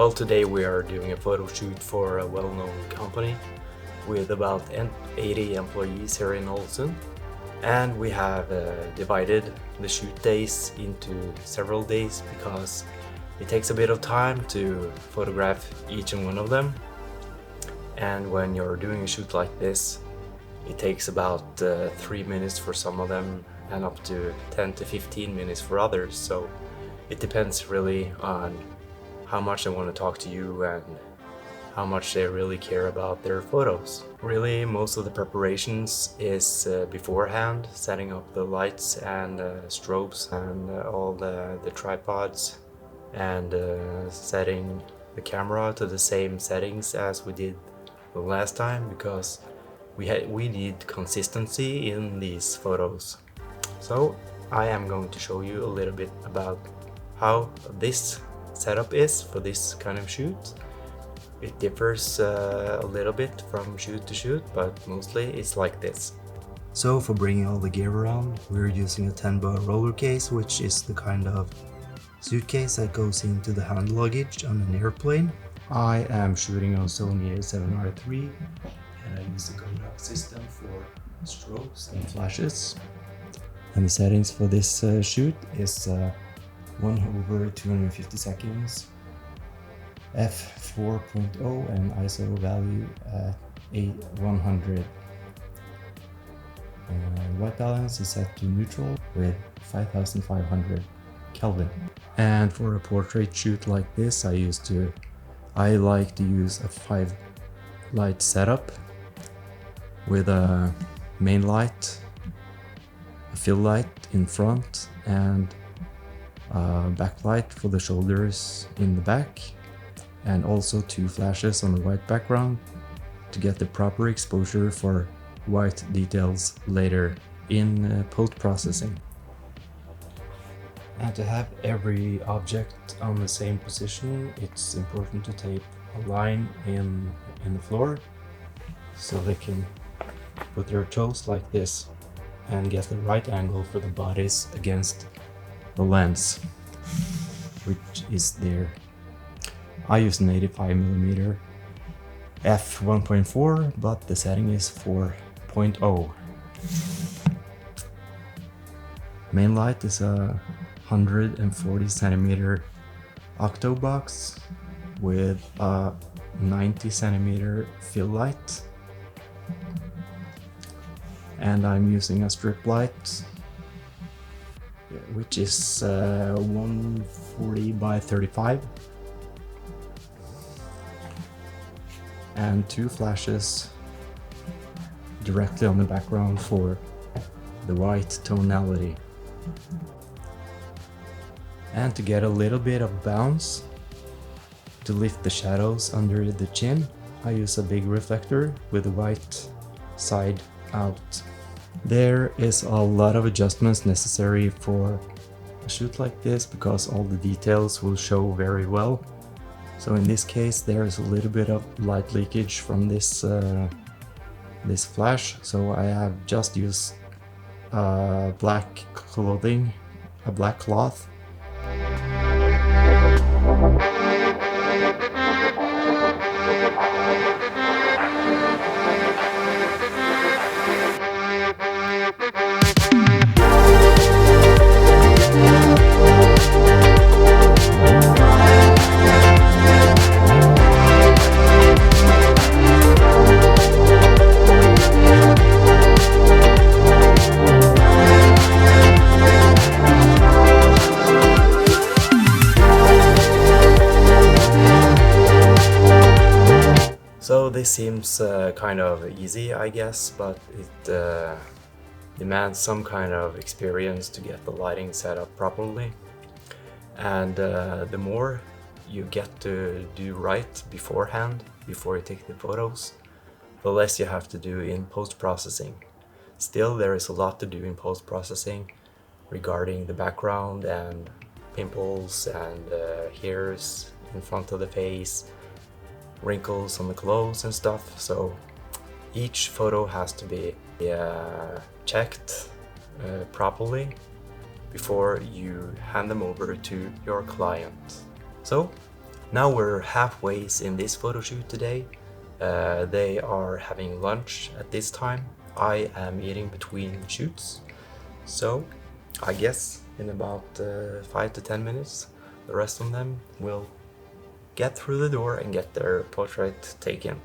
Well, today we are doing a photo shoot for a well-known company with about 80 employees here in Olsen. And we have divided the shoot days into several days because it takes a bit of time to photograph each and one of them. And when you're doing a shoot like this, it takes about 3 minutes for some of them and up to 10 to 15 minutes for others. So it depends really on how much they want to talk to you and how much they really care about their photos. Really, most of the preparations is beforehand, setting up the lights and strobes and all the tripods, and setting the camera to the same settings as we did the last time, because we need consistency in these photos. So I am going to show you a little bit about how this setup is for this kind of shoot. It differs a little bit from shoot to shoot, but mostly it's like this. So for bringing all the gear around, we're using a 10-bar roller case, which is the kind of suitcase that goes into the hand luggage on an airplane. I am shooting on Sony A7R III and I use the Godox system for strobes and flashes. And the settings for this shoot is 1/250 seconds, f4.0 and ISO value at 100. White balance is set to neutral with 5500 Kelvin. And for a portrait shoot like this, I like to use a 5-light setup with a main light, a fill light in front, and a backlight for the shoulders in the back, and also 2 flashes on the white background to get the proper exposure for white details later in post-processing. And to have every object on the same position, it's important to tape a line in the floor so they can put their toes like this and get the right angle for the bodies against the lens, which is there. I use an 85mm f1.4, but the setting is 4.0. Main light is a 140cm octo box with a 90cm fill light, and I'm using a strip light which is 140 by 35, and 2 flashes directly on the background for the white tonality. And to get a little bit of bounce to lift the shadows under the chin, I use a big reflector with the white side out. There is a lot of adjustments necessary for a shoot like this because all the details will show very well. So in this case there is a little bit of light leakage from this flash, so I have just used black clothing, a black cloth. So this seems kind of easy, I guess, but it demands some kind of experience to get the lighting set up properly. And the more you get to do right beforehand, before you take the photos, the less you have to do in post-processing. Still, there is a lot to do in post-processing regarding the background and pimples and hairs in front of the face, wrinkles on the clothes and stuff. So each photo has to be checked properly before you hand them over to your client. So Now we're halfway in this photo shoot today. They are having lunch at this time. I am eating between shoots. So I guess in about 5 to 10 minutes, the rest of them will get through the door and get their portrait taken.